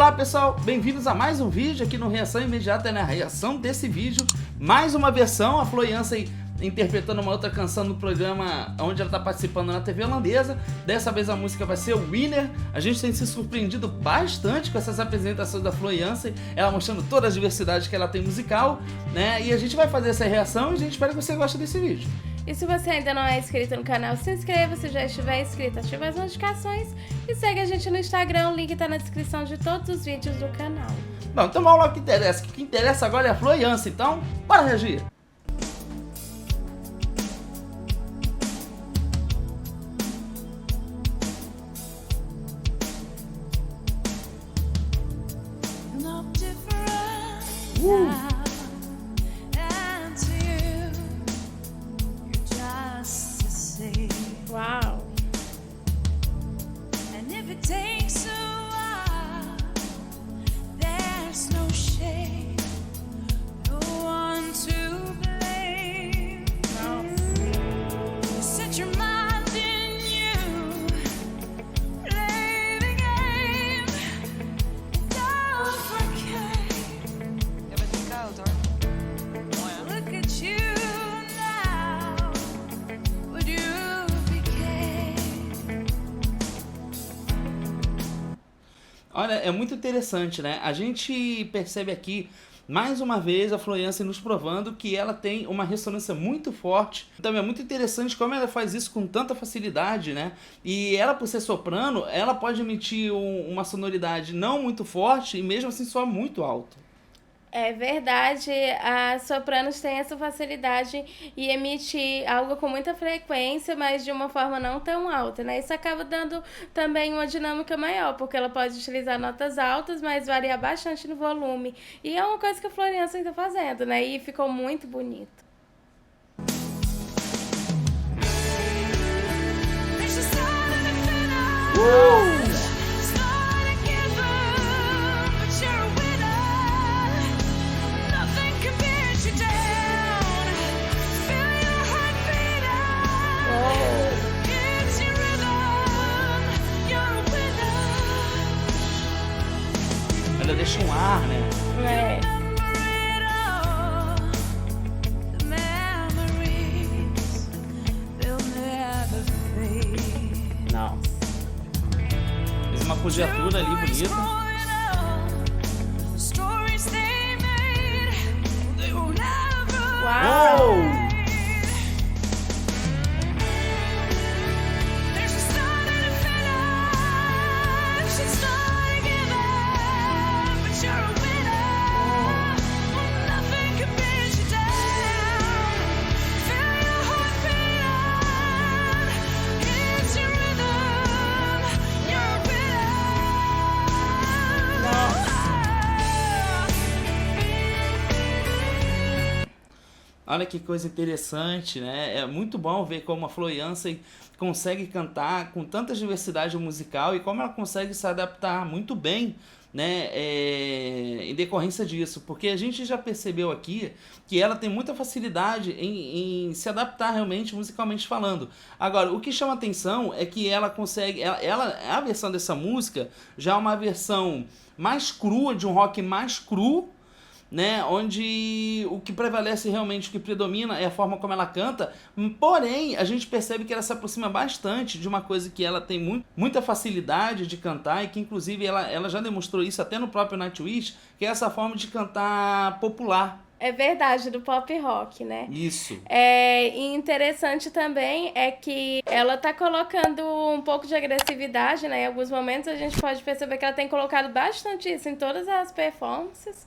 Olá pessoal, bem-vindos a mais um vídeo aqui no Reação Imediata. Na reação desse vídeo, mais uma versão, a Chloe Hansen interpretando uma outra canção no programa onde ela está participando na TV holandesa. Dessa vez a música vai ser Winner. A gente tem se surpreendido bastante com essas apresentações da Chloe Hansen, ela mostrando toda a diversidade que ela tem musical, né? E a gente vai fazer essa reação e a gente espera que você goste desse vídeo. E se você ainda não é inscrito no canal, se inscreva. Se já estiver inscrito, ative as notificações e segue a gente no Instagram, o link tá na descrição de todos os vídeos do canal. Bom, então vamos lá, o que interessa. O que interessa agora é a Chloe Hansen, então bora reagir. Uau! And if it takes a while, there's no shame, no one to blame. You set your mind in you, play the game, don't forget. Everything goes, right? Look at you now, would you? Olha, é muito interessante, né? A gente percebe aqui, mais uma vez, a Chloe Hansen nos provando que ela tem uma ressonância muito forte. Então é muito interessante como ela faz isso com tanta facilidade, né? E ela, por ser soprano, ela pode emitir uma sonoridade não muito forte e mesmo assim soar muito alto. É verdade, as sopranos têm essa facilidade e emitir algo com muita frequência, mas de uma forma não tão alta, né? Isso acaba dando também uma dinâmica maior, porque ela pode utilizar notas altas, mas variar bastante no volume. E é uma coisa que a Chloe Hansen está fazendo, né? E ficou muito bonito. Ela deixa um ar, né? É. Não. Fez uma cogiatura ali bonita. Uau! Oh! Olha que coisa interessante, né? É muito bom ver como a Chloe Hansen consegue cantar com tanta diversidade musical e como ela consegue se adaptar muito bem, né? Em decorrência disso, porque a gente já percebeu aqui que ela tem muita facilidade em se adaptar realmente musicalmente falando. Agora, o que chama atenção é que ela consegue, a versão dessa música já é uma versão mais crua, de um rock mais cru, né, onde o que prevalece realmente, o que predomina é a forma como ela canta, porém a gente percebe que ela se aproxima bastante de uma coisa que ela tem muita facilidade de cantar e que inclusive ela já demonstrou isso até no próprio Nightwish, que é essa forma de cantar popular. É verdade, do pop rock, né? Isso. E interessante também é que ela tá colocando um pouco de agressividade, né? Em alguns momentos a gente pode perceber que ela tem colocado bastante isso em todas as performances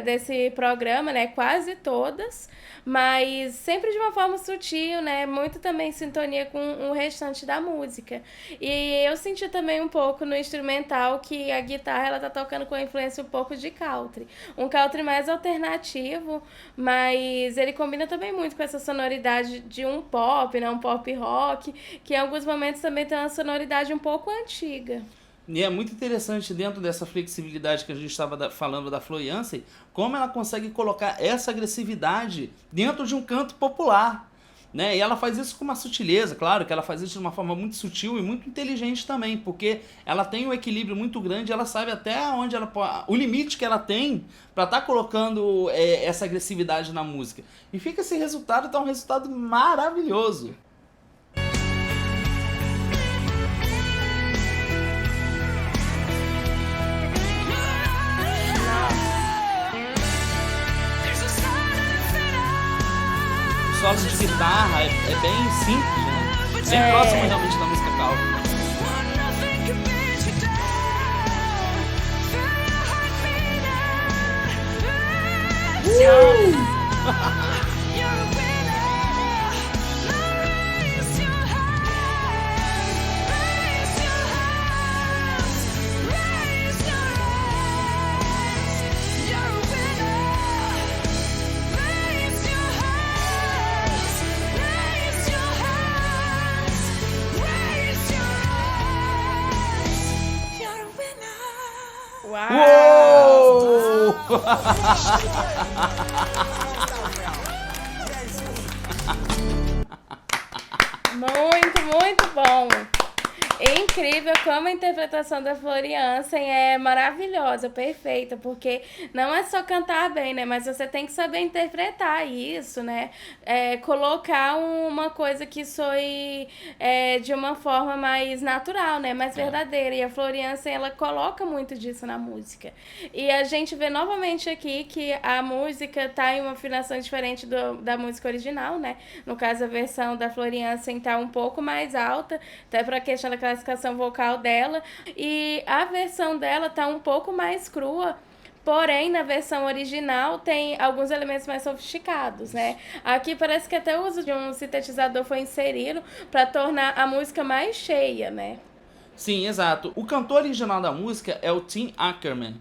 desse programa, né? Quase todas, mas sempre de uma forma sutil, né? Muito também em sintonia com o restante da música. E eu senti também um pouco no instrumental que a guitarra ela tá tocando com a influência um pouco de country. Um country mais alternativo, mas ele combina também muito com essa sonoridade de um pop, né? Um pop rock, que em alguns momentos também tem uma sonoridade um pouco antiga. E é muito interessante dentro dessa flexibilidade que a gente estava falando da Chloe Hansen, como ela consegue colocar essa agressividade dentro de um canto popular. né? E ela faz isso com uma sutileza, claro que ela faz isso de uma forma muito sutil e muito inteligente também, porque ela tem um equilíbrio muito grande, ela sabe até onde ela pode, o limite que ela tem para estar colocando essa agressividade na música. E fica esse resultado, tá um resultado maravilhoso. O solo de guitarra é bem simples, né? Bem próximo realmente da música calma. Uau! Muito bom. É incrível como a interpretação da Floriansen é maravilhosa, perfeita, porque não é só cantar bem, né? Mas você tem que saber interpretar isso, né? Colocar uma coisa que soe de uma forma mais natural, né? Mais verdadeira. E a Floriansen, ela coloca muito disso na música. E a gente vê novamente aqui que a música tá em uma afinação diferente da música original, né? No caso, a versão da Floriansen tá um pouco mais alta, até pra questão da classificação vocal dela, e a versão dela tá um pouco mais crua, porém na versão original tem alguns elementos mais sofisticados, né? Aqui parece que até o uso de um sintetizador foi inserido para tornar a música mais cheia, né? Sim, exato. O cantor original da música é o Tim Ackerman,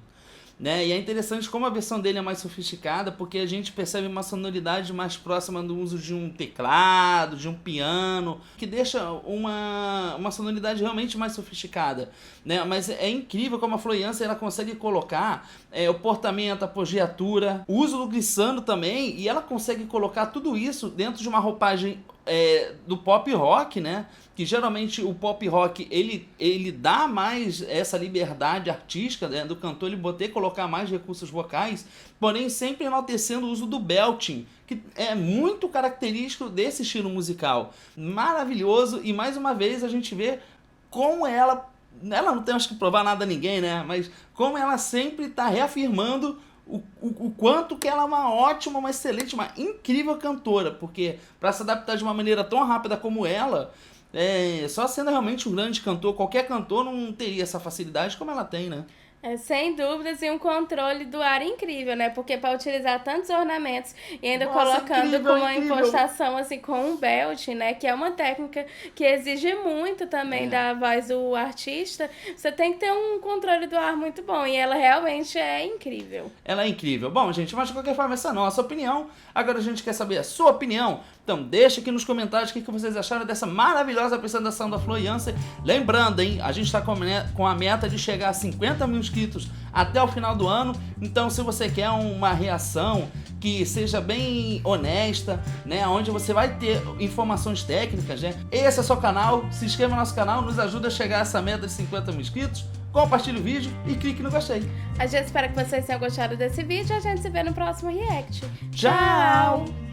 né? E é interessante como a versão dele é mais sofisticada, porque a gente percebe uma sonoridade mais próxima do uso de um teclado, de um piano, que deixa uma sonoridade realmente mais sofisticada, né? Mas é incrível como a Floriansen ela consegue colocar o portamento, a apogiatura, o uso do glissando também, e ela consegue colocar tudo isso dentro de uma roupagem do pop rock, né? Que geralmente o pop rock ele dá mais essa liberdade artística, né, do cantor ele poder colocar mais recursos vocais, porém sempre enaltecendo o uso do belting, que é muito característico desse estilo musical. Maravilhoso, e mais uma vez a gente vê como ela não tem acho que provar nada a ninguém, né? Mas como ela sempre está reafirmando o quanto que ela é uma ótima, uma excelente, uma incrível cantora, porque para se adaptar de uma maneira tão rápida como ela, só sendo realmente um grande cantor, qualquer cantor não teria essa facilidade como ela tem, né? Sem dúvidas, e um controle do ar incrível, né? Porque para utilizar tantos ornamentos e ainda Nossa, colocando incrível, com uma incrível. impostação assim com um belt, né? Que é uma técnica que exige muito também da voz do artista. Você tem que ter um controle do ar muito bom, e ela realmente é incrível. Ela é incrível. Bom, gente, mas de qualquer forma, essa é a nossa opinião. Agora a gente quer saber a sua opinião. Então deixa aqui nos comentários o que vocês acharam dessa maravilhosa apresentação da Floriansen. Lembrando, hein, a gente está com a meta de chegar a 50 mil inscritos até o final do ano. Então se você quer uma reação que seja bem honesta, né, onde você vai ter informações técnicas, né, esse é o seu canal. Se inscreva no nosso canal, nos ajuda a chegar a essa meta de 50 mil inscritos. Compartilhe o vídeo e clique no gostei. A gente espera que vocês tenham gostado desse vídeo e a gente se vê no próximo react. Tchau!